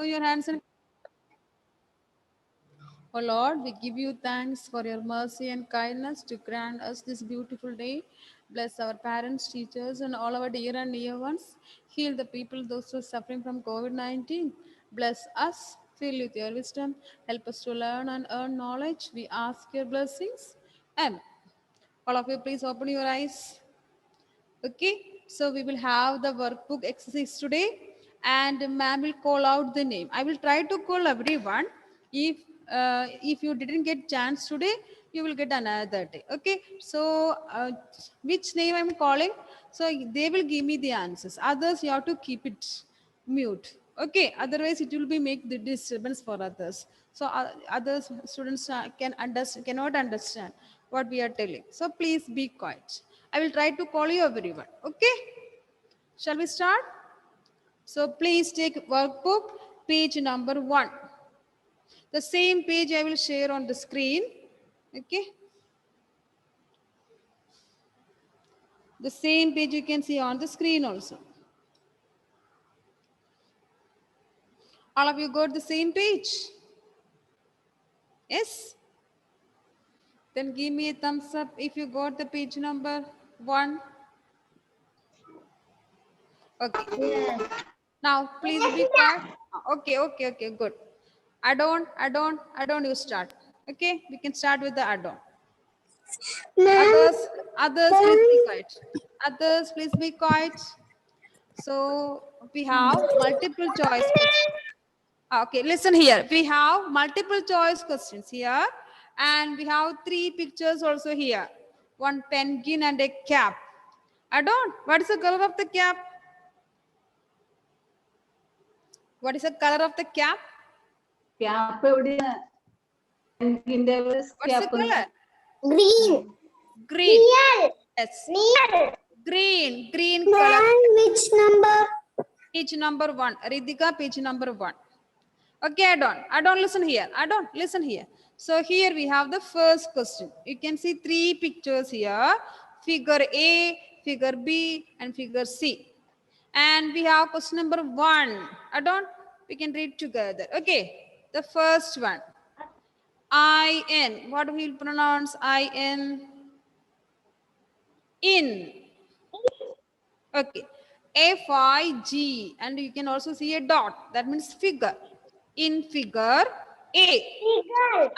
Your hands and oh Lord, we give you thanks for your mercy and kindness to grant us this beautiful day. Bless our parents, teachers, and all our dear and near ones. Heal the people, those who are suffering from COVID 19. Bless us, fill with your wisdom. Help us to learn and earn knowledge. We ask your blessings. Amen. All of you, please open your eyes. Okay, so we will have the workbook exercise today, and ma'am will call out the name. I will try to call everyone. If you didn't get chance today, you will get another day. Okay, so which name I'm calling, so they will give me the answers. Others you have to keep it mute. Okay, otherwise it will be make the disturbance for others. So others students cannot understand what we are telling, so please be quiet. I will try to call you everyone. Okay, shall we start? So please take workbook page number 1. The same page I will share on the screen. Okay, the same page you can see on the screen also. All of you got the same page? Yes, then give me a thumbs up if you got the page number 1. Okay. Yes. Now please be quiet. Okay, good. Add-on, you start. Okay, we can start with the add-on. Ma'am. Others, please be quiet. Others, please be quiet. So we have multiple choice questions. Okay, listen here. We have multiple choice questions here, and we have 3 pictures also here. One penguin and a cap. Add-on, what is the color of the cap? What is the color of the cap? Cap എവിടെയാണ്? What's the color? Green. Green. Near. Yes. Near. Green color. Ma'am, which number? Page number 1. Ritika, page number 1. Okay, Add-on, listen here. Add-on, listen here. So here we have the first question. You can see 3 pictures here. Figure A, figure B, and figure C. And we have question number 1. Add-on, we can read together. Okay, the first one. I-N. What do we pronounce I-N? In. Okay. F-I-G. And you can also see a dot. That means figure. In figure A. Figure.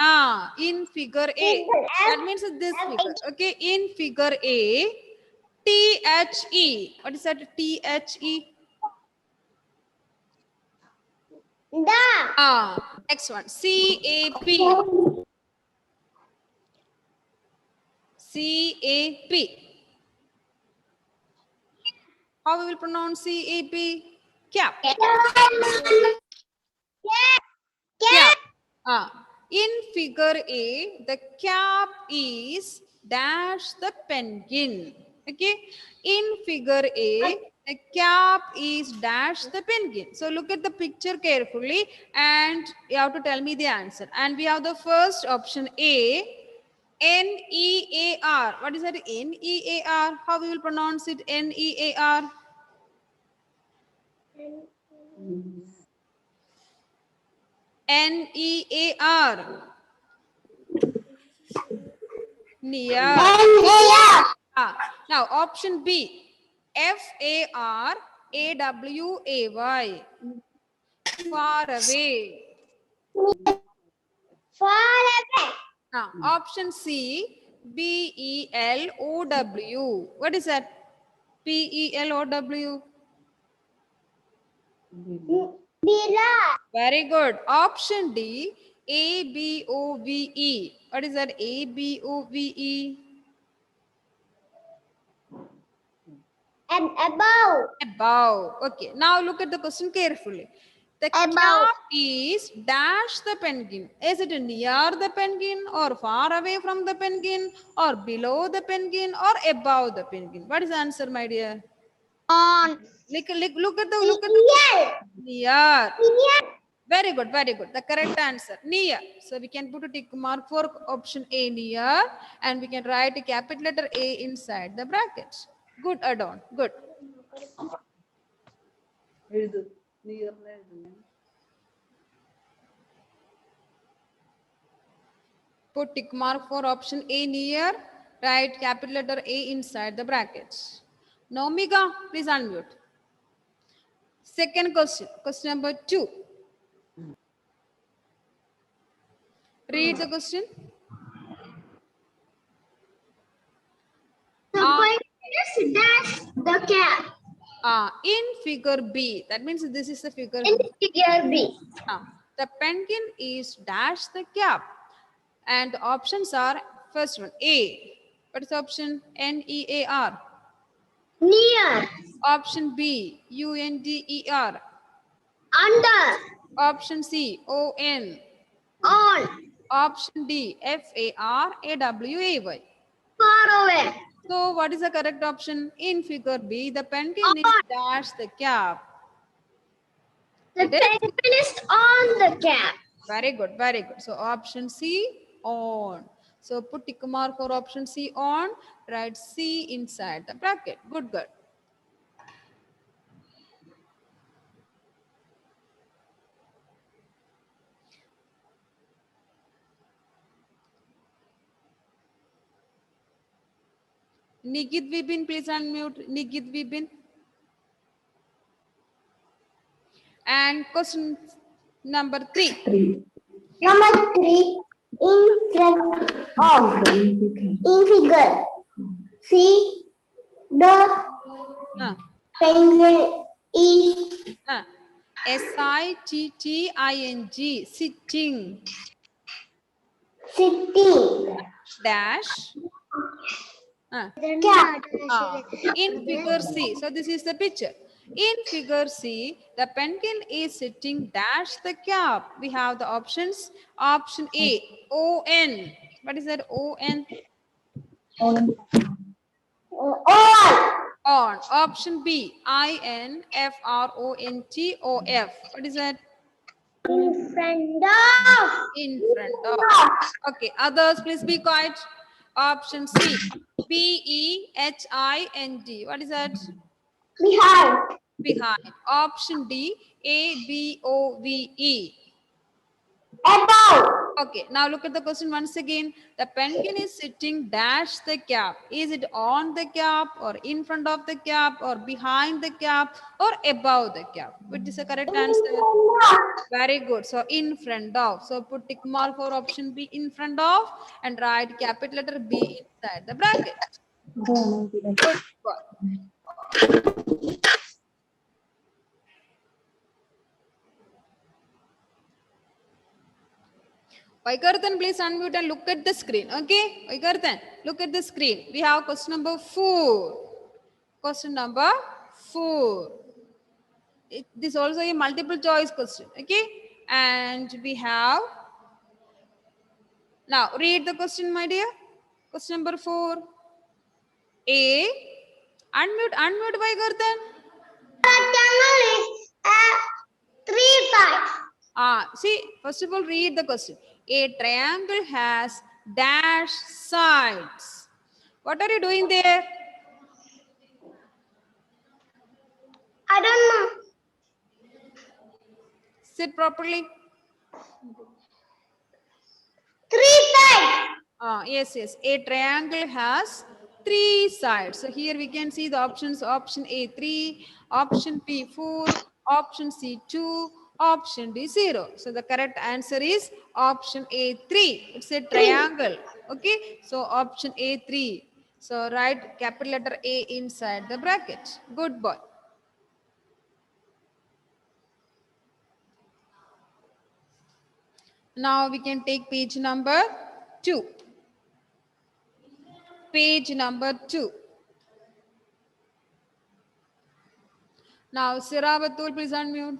In figure A. Figure. That means this figure. Okay. In figure A. T-H-E. What is that? T-H-E. Da. Next one. C-A-P. C-A-P. How we will pronounce C-A-P? Cap. Cap. In figure A, the cap is dash the penguin. Okay. In figure A, the cap is dash the penguin. So look at the picture carefully and you have to tell me the answer. And we have the first option A, N-E-A-R. What is that? N-E-A-R. How we will pronounce it? N-E-A-R. N-E-A-R. Near. Now option B. F-A-R-A-W-A-Y. Far away. Far away. Now option C. B-E-L-O-W. What is that? P-E-L-O-W. Below. Very good. Option D. A-B-O-V-E. What is that? A-B-O-V-E. And above. Above. Okay. Now look at the question carefully. The Above. cap is dash the penguin. Is it near the penguin or far away from the penguin or below the penguin or above the penguin? What is the answer, my dear? On. Look at the Near. near. Very good, very good. The correct answer, near. So we can put a tick mark for option A, near, and we can write a capital letter A inside the bracket. Good, Add-on. Good. എഴുതു. നീ പറഞ്ഞ എഴുതുന്നേ. Put tick mark for option A near. Write capital letter A inside the brackets. Nomika, please unmute. Second question, question number 2. Read the question. The point is dash the cap In figure B, that means this is the figure in B. figure B. The penguin is dash the cap. And the options are first one, A. What is the option? Near. Near, Option B, under. under, Option C, on. on, Option D, faraway. far away, So what is the correct option? In figure B, the penguin is dash the cap. the It is? penguin is on the cap. Very good, very good. So option C, on. So put tick mark for option C, on. Write C inside the bracket. Good, good. Nigit Vibin, please unmute. Nigit Vibin. And question number 3. Number 3, in front of, in figure, see the Uh, penguin is SITTING, sitting, sitting. dash, Cap. in figure C. So this is the picture. In figure C, the penguin is sitting dash the cap. We have the options. Option A, ON. What is that? ON? On. On. Option B, INFRONTOF. What is that? In front of. In front of. Okay, others please be quiet. Option C, BEHIND. What is that? Behind. Behind. Option D, ABOVE. Above. Okay, now look at the question once again. The penguin is sitting dash the cap. Is it on the cap or in front of the cap or behind the cap or above the cap? Which is the correct answer? Very good. So in front of. So put tick mark for option B, in front of, and write capital letter B inside the bracket. Good. Vaikarthan, please unmute and look at the screen. Okay, Vaikarthan, look at the screen. We have question number 4. Question number 4. This is also a multiple choice question. Okay, and we have, now read the question, my dear. Question number 4. A. Unmute Vaikarthan. Rectangle is 3 sides. See, first of all, read the question. A triangle has dash sides. What are you doing there? I don't know. Sit properly. 3 sides. Yes. A triangle has 3 sides. So here we can see the options. Option A, 3. Option B, 4. Option C, 2. Option D, 0. So the correct answer is option A, 3. It's a triangle. Okay. So option A, 3. So write capital letter A inside the bracket. Good boy. Now we can take page number 2. Page number 2. Now, Sirabatul, please unmute.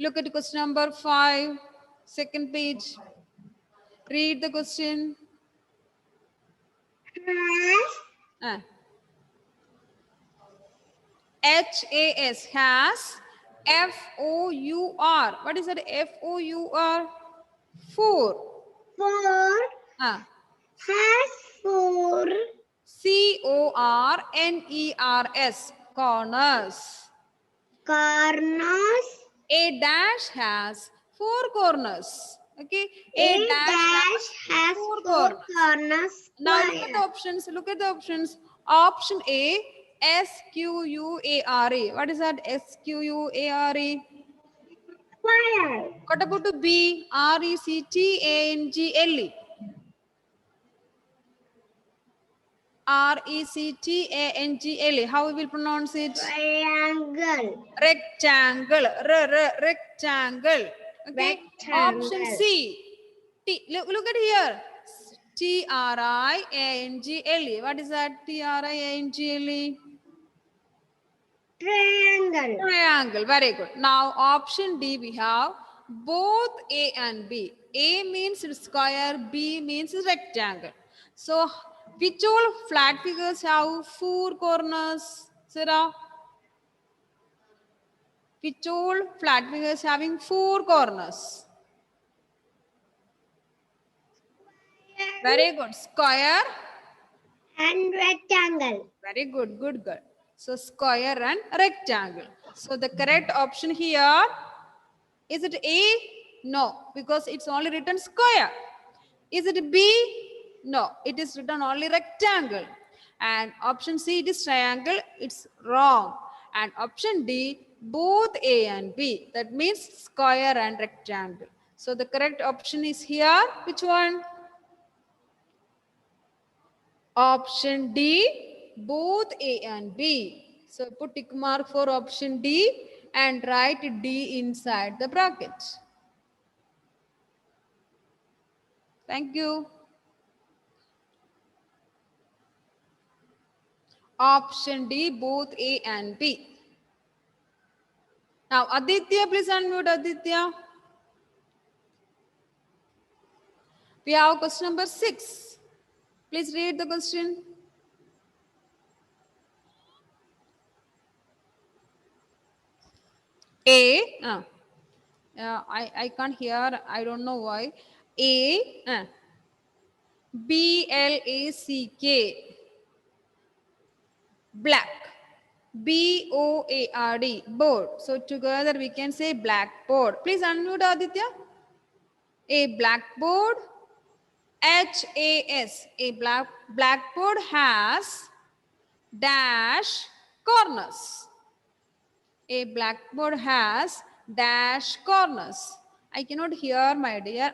Look at question number 5, second page. Read the question. HAS has FOUR. What is that? FOUR? 4. 4 has 4 CORNERS. Corners. corners. A dash has 4 corners. Okay, A dash dash has four four corners. corners. Now look at the Square. options. Look at the options. Option A, Square. What is that? Square. Square. What about to B? Rectangle. Rectangle. How we will pronounce it? Triangle. Rectangle. Rectangle. Okay. Option Rectangle. C. Look at here. Triangle. What is that? Triangle. Triangle. Triangle. Very good. Now option D we have both A and B. A means square, B means rectangle. So which all flat figures have four corners? Sarah? Which all flat figures having four corners? Very good. Square. And rectangle. Very good. Good girl. So square and rectangle. So the correct option here, is it A? No, because it's only written square. Is it B? No, it is written only rectangle. And option C, it is triangle. It's wrong. And option D, both A and B. That means square and rectangle. So the correct option is here. Which one? Option D, both A and B. So put tick mark for option D and write D inside the bracket. Thank you. Option D, both A and B. Now, Aditya, please unmute Aditya. We have question number 6. Please read the question. A, I can't hear, I don't know why. BLACK, black. BOARD, board. So together we can say blackboard. Please unmute Aditya. A blackboard. HAS, a blackboard has dash corners. A blackboard has dash corners. I cannot hear, my dear.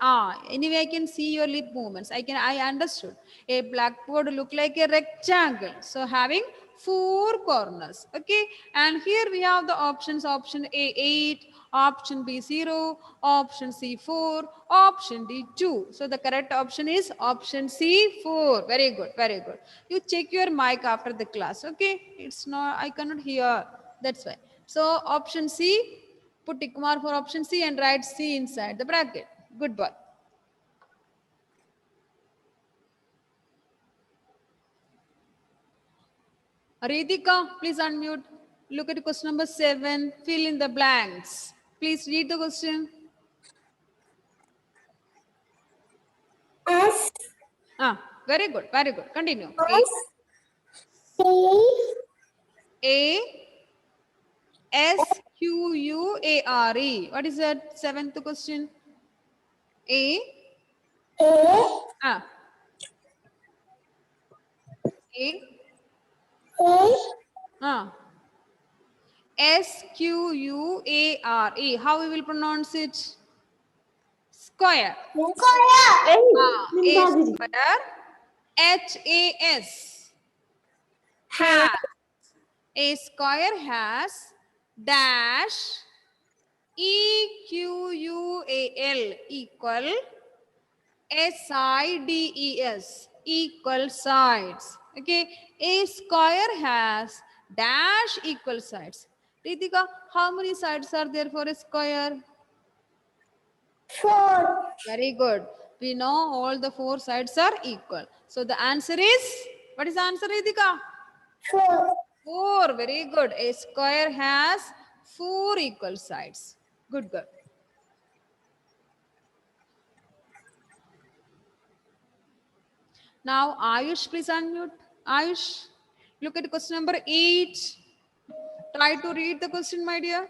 Anyway, I can see your lip movements. I understood. A blackboard look like a rectangle. So having 4 corners. Okay. And here we have the options. Option A 8, option B 0, option C 4, option D 2. So the correct option is option C 4. Very good. Very good. You check your mic after the class. Okay. It's not, I cannot hear. That's why. So option C, put tick mark for option C and write C inside the bracket. Good boy. Ritika, please unmute. Look at question number 7. Fill in the blanks. Please read the question. S. Very good. Very good. Continue. S. C. A SQUARE. What is that? 7th question. A. A. A. A. SQUARE. How we will pronounce it? Square. Square. A square. HAS. Has. A square has dash EQUAL equal SIDES, equal sides. Okay. A square has dash equal sides. Ritika, how many sides are there for a square? 4. Very good. We know all the 4 sides are equal. So the answer is, what is the answer, Ritika? 4. 4. Very good. A square has 4 equal sides. Good girl. Now, Ayush, please unmute. Ayush, look at question number 8. Try to read the question, my dear.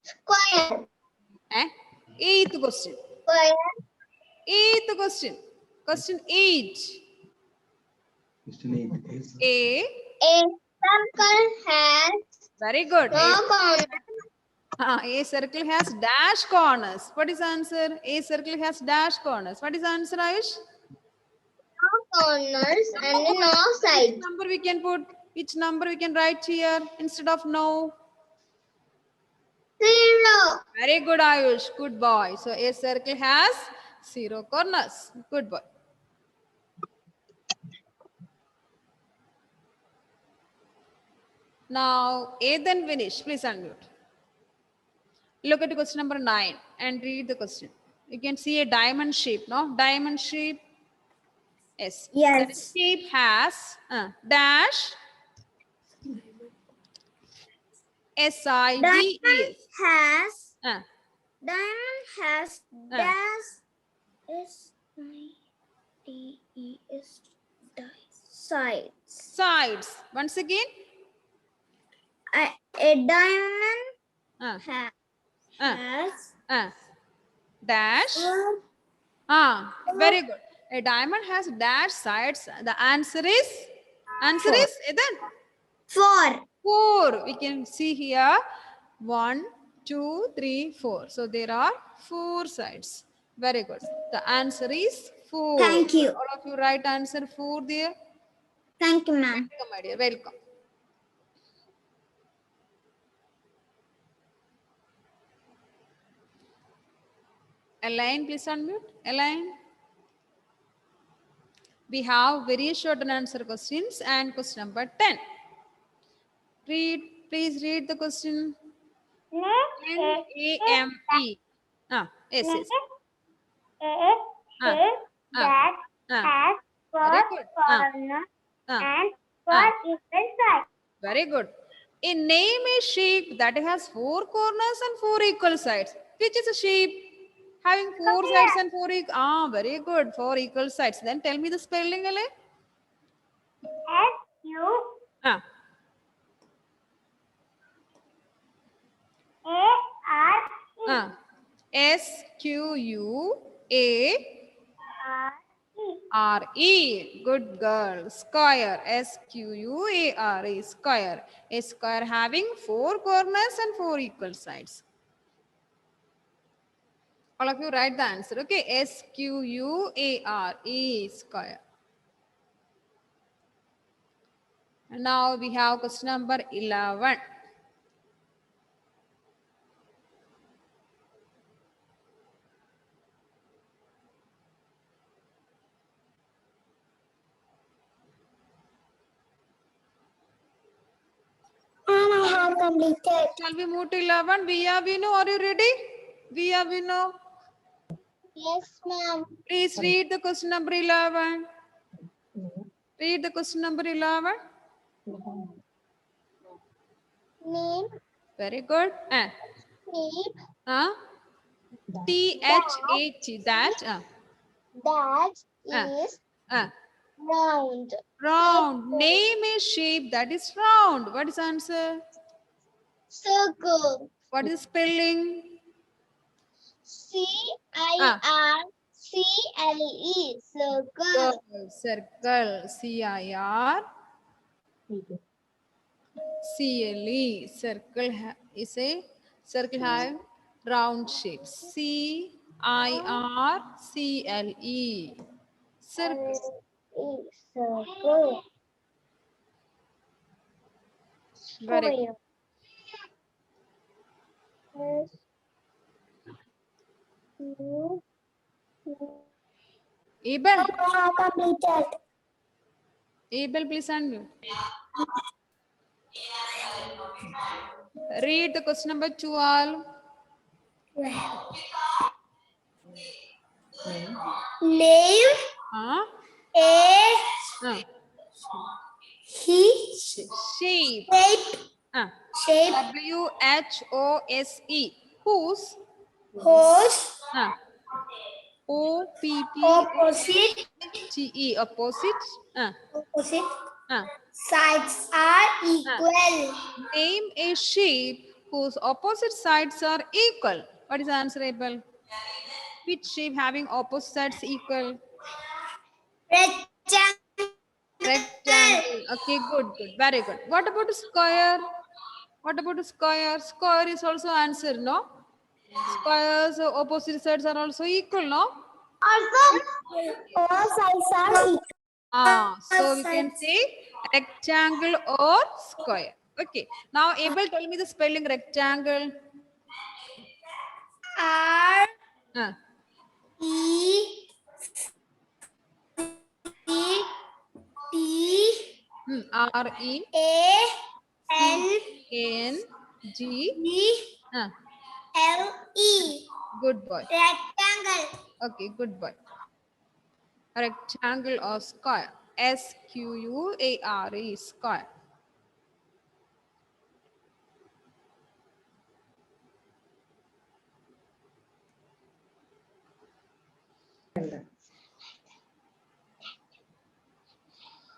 Square. Eighth question. Square. Eighth question. Question 8. Question 8 is A. A circle has Very good. no corners. A circle has dash corners. What is the answer? A circle has dash corners. What is the answer, Ayush? No corners and no Which sides. number we can put? Which number we can write here instead of no? 0. Very good, Ayush. Good boy. So a circle has 0 corners. Good boy. Now, A then finish. Please unmute. Look at question number 9 and read the question. You can see a diamond shape, no? Diamond shape. Yes. Yes. That shape has dash SIDES. Has Uh, dash SIDES sides. sides. Once again. A diamond Uh, has dash. Very good. A diamond has dash sides. The answer is then 4. 4. We can see here 1, 2, 3, 4. So there are 4 sides. Very good. The answer is 4. Thank you. All of you right answer 4 there. Thank you, ma'am. Welcome, my dear. Welcome. Elaine, please unmute. Elaine. We have very short and answer questions and question number 10. Please read the question. NAME. Yes. That has Very good. corners and equal sides. Very good. A name a shape that has 4 corners and 4 equal sides. Which is a shape having 4 sides and 4 equal? Very good. 4 equal sides. Then tell me the spelling, Elaine. SQUARE. Good girl. Square. SQUARE. Square. A square having 4 corners and 4 equal sides. All of you write the answer. Okay. SQUARE. Square. And now we have question number 11. And I have completed. Shall we move to 11? Via Vinu, are you ready? Via Vinu. Yes, ma'am. Please read the question number 11. Read the question number 11. Name, Very good. shape, THAT. That. that is round. Round. Name a shape that is round. What is the answer? Circle. What is spelling? CIRCLE. Circle. Circle. CIRCLE. Circle is a circle have round shape. CIRCLE. Circle. Circle. Very good. Abel. Completed. Abel, please unmute. Read the question number 12. Name Huh? a Shape. shape WHOSE. Whose? whose OPPOSITE. opposite Opposite. sides are equal. Name a shape whose opposite sides are equal. What is the answer, Abel? Which shape having opposite sides equal? Rectangle. Rectangle. Okay, good, good. Very good. What about a square? What about a square? Square is also answer, no? Squares opposite sides are also equal, no? Also, all sides are equal. So we can say rectangle or square. Okay. Now Abel, tell me the spelling rectangle. R Uh, E C T R-E-C-A-N-G. A N G L E. Good boy. Rectangle. Okay, good boy. Rectangle or square. S-Q-U-A-R-E, square.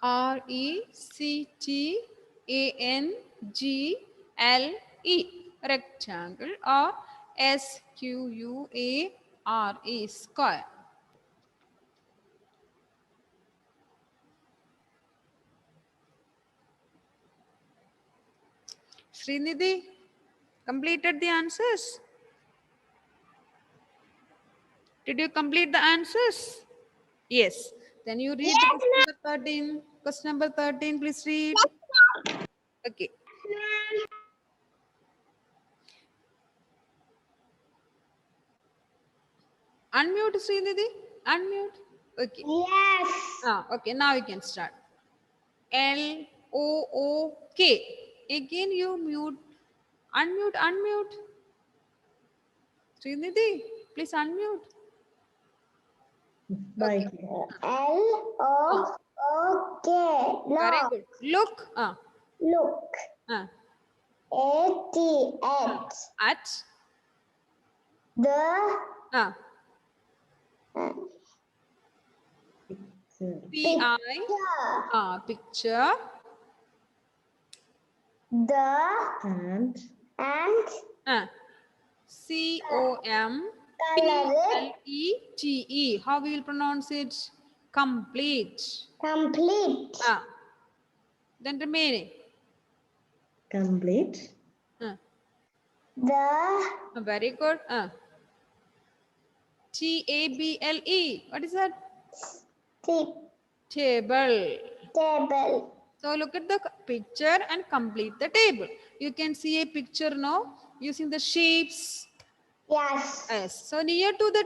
R-E-C-T-A-N-G-L-E, rectangle or S-Q-U-A-R-E, square. Srinidhi, completed the answers? Did you complete the answers? Yes. Then you read the question number 13. Question number 13, please read. Okay. Unmute, Srinidhi. Unmute. Okay. Yes. Okay, now you can start. L-O-O-K. Again you mute. Unmute, unmute. Srinidhi, please unmute. Bye. L-O-O-K. Very good. Look. Look. A-T-H. At. The P-I. Picture. The And C-O-M-P-L-E-T-E. How we will pronounce it? Complete. complete. Then remaining. complete. The Very good. T-A-B-L-E. What is that? Table. table. So look at the picture and complete the table. You can see a picture now using the shapes. Yes. Yes. So near to the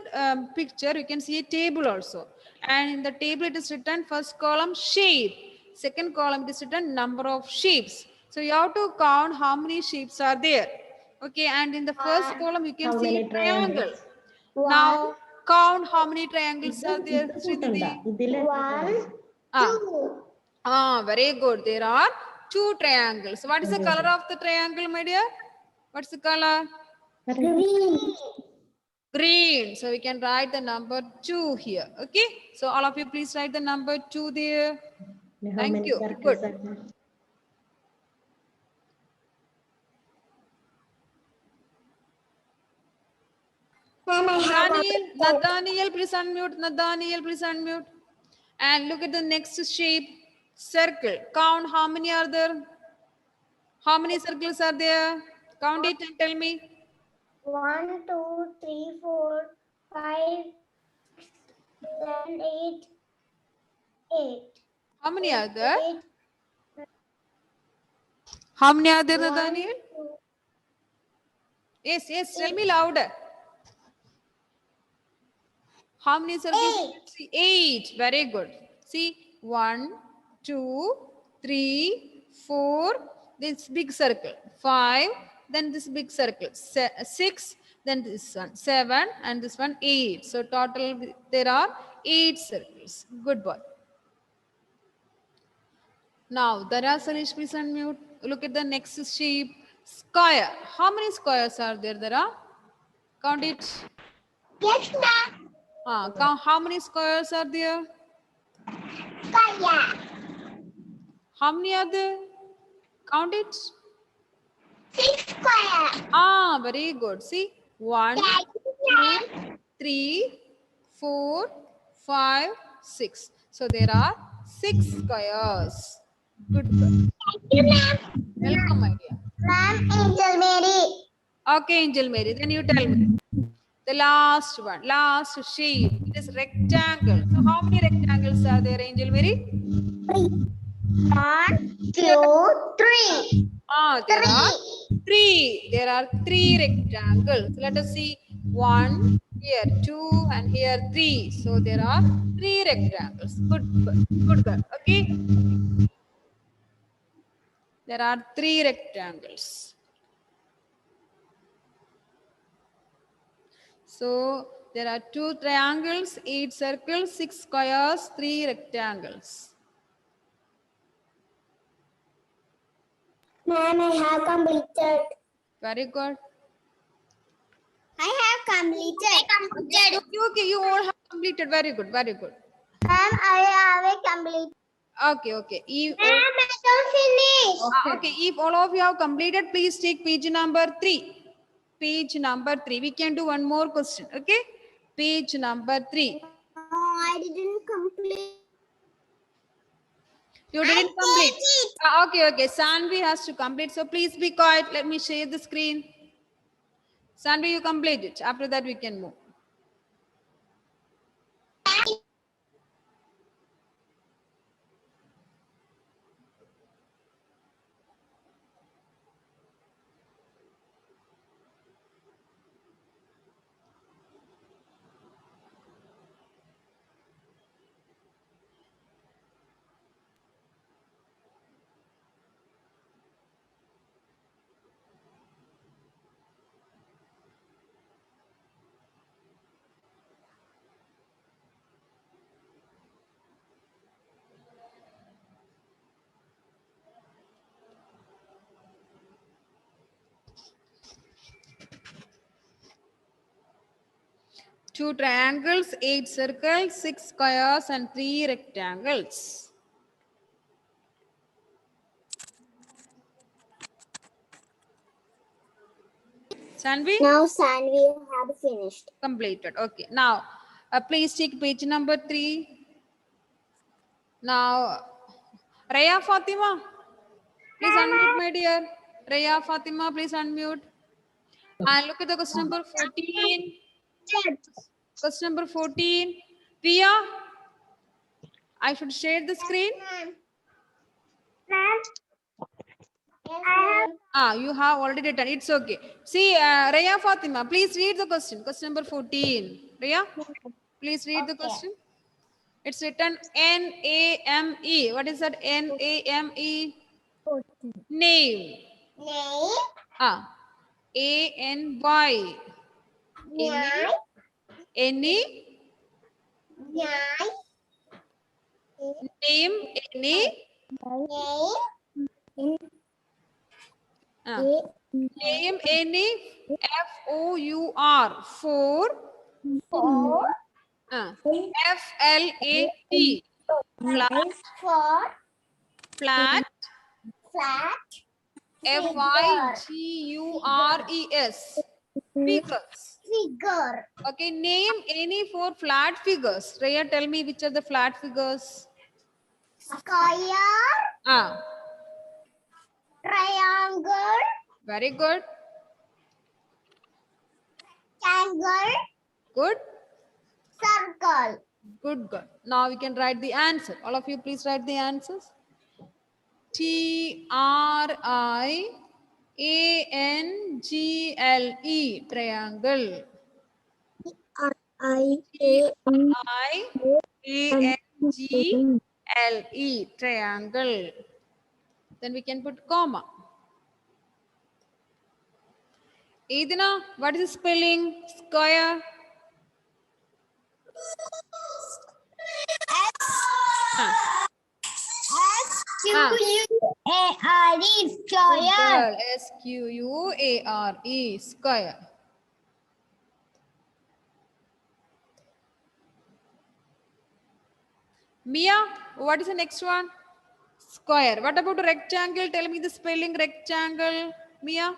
picture, you can see a table also. And in the table, it is written first column shape. Second column, it is written number of shapes. So you have to count how many shapes are there. Okay. And in the first column, you can How see many a triangle. triangles? Now count how many triangles are there. Srinidhi. One, two. Very good. There are two triangles. What is the color of the triangle, my dear? What's the color? Green. Green. So we can write the number 2 here. Okay. So all of you please write the number 2 there. How Thank many you. circles Good. are there? Nathaniel, please unmute. Nathaniel, please unmute. And look at the next shape. Circle. Count how many are there? How many circles are there? Count it and tell me. 1, 2, 3, 4, 5, 7, 8. 8. How many are there? 8. How many are there, 1, Nathaniel? 2. Yes, yes. Tell me louder. How many circles? 8. 8. Very good. See, 1, 2, 3, 4. This big circle. 5. Then this big circle. 6. Then this one. 7. And this one 8. So total there are 8 circles. Good boy. Now, Dara Salish, please unmute. Look at the next shape. Square. How many squares are there, Dara? Count it. Yes, ma'am. Count how many squares are there? Square. How many are there? Count it. 6 square. Very good. See, 1, 2, 3, 4, 5, 6. So there are 6 squares. Good. Welcome, my dear. Ma'am, Angel Mary. Okay, Angel Mary. Then you tell me. The last one, last shape. It is rectangle. So how many rectangles are there, Angel Mary? 1, 2, 3. There are 3. There are 3 rectangles. Let us see. 1, here 2, and here 3. So there are 3 rectangles. Good girl. Okay. There are 3 rectangles. So there are 2 triangles, 8 circles, 6 squares, 3 rectangles. Ma'am, I have completed. Very good. I have completed. Okay, you all have completed. Very good, very good. Ma'am, I have completed. Okay. Ma'am, I don't finish. Okay, if all of you have completed, please take page number 3. Page number 3. We can do one more question. Okay. Page number 3. No, I didn't complete. You didn't complete. Okay. Sanvi has to complete. So please be quiet. Let me share the screen. Sanvi, you complete it. After that, we can move. Two triangles, 8 circles, 6 squares, and 3 rectangles. Sanvi? Now, Sanvi have finished. Completed. Okay. Now, please take page number 3. Now, Raya Fatima, please unmute, my dear. Raya Fatima, please unmute. And look at the question number 14. Question number 14. Pia, I should share the screen. Ma'am, I You have already done. It's okay. See, Raya Fatima, please read the question. Question number 14. Raya, please read the question. It's written N-A-M-E. What is that? N-A-M-E? Name. have A-N-Y. Any? Name. Any? Name any? F-O-U-R. Four. F-L-A-T. Flat. Flat. F-I-G-U-R-E-S. Figures. Figure. Okay, name any 4 flat figures. Raya, tell me which are the flat figures. Square. Triangle. Very good. Triangle. Good. Circle. Good. Now we can write the answer. All of you, please write the answers. Triangle. Triangle. Triangle. Triangle. Then we can put comma. Edina, what is the spelling? Square. S-Q-U-A-R-E. Square. S-Q-U-A-R-E. Square. Mia, what is the next one? Square. What about a rectangle? Tell me the spelling rectangle. Mia?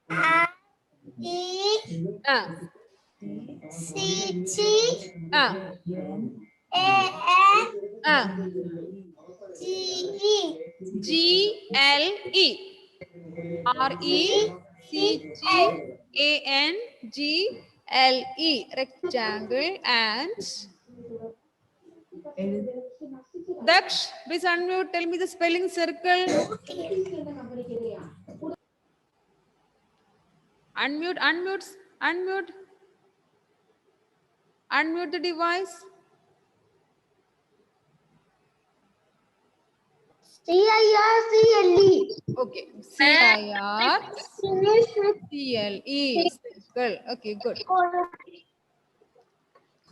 R-E C ആ A N ആ G E G L E R E C G A N G L E rectangle and Daksh, please unmute. Tell me the spelling circle. Unmute, unmute, unmute. Unmute the device. C I R C L E. Okay. C-I-R C-L-E. Circle. Okay, good.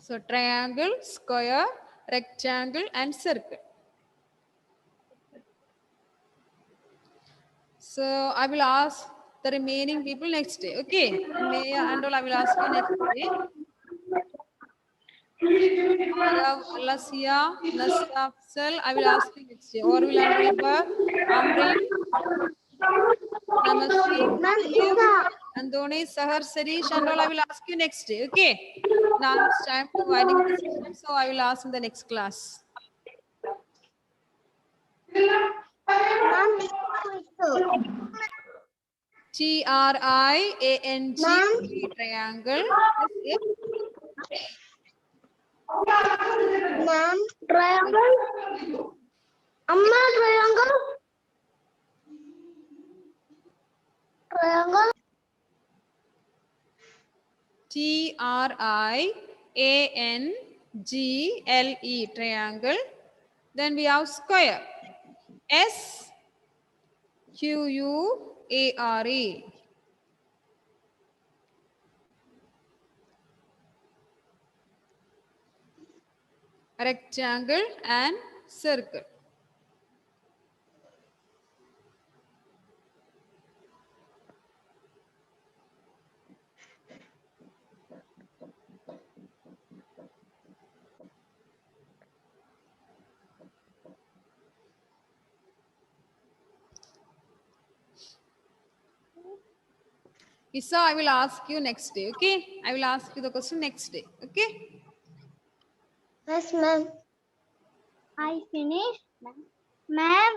So triangle, square, rectangle, and circle. So I will ask the remaining people next day. Okay. Maya and all I will ask you next day. Lasia, Nasya, Afzal, I will ask you next day. Orville and River, Amreen, Namaste, Andoni, Sahar, Sarish, and all I will ask you next day. Okay. Now it's time to winding the session, so I will ask in the next class. Triang triangle. Yes, Ma'am, triangle. Amma, triangle. Triangle. Triangle triangle. Then we have square. Square. Rectangle and circle. Isa, I will ask you next day. Okay. I will ask you the question next day. Okay. Yes, ma'am. I finished. Ma'am.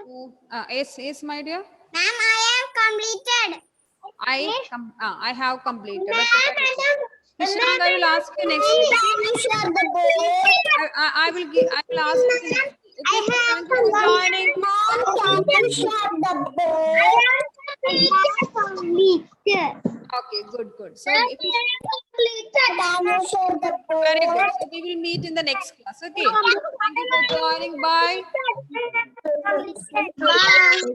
Yes, my dear. Ma'am, I have completed. I have completed. Okay, Ma'am, very good. Nishant, I will ask you next day. I will ask you next day. Okay. Thank you for joining. Okay, good. So very good. So we will meet in the next class. Okay. Thank you for joining. Bye. Bye.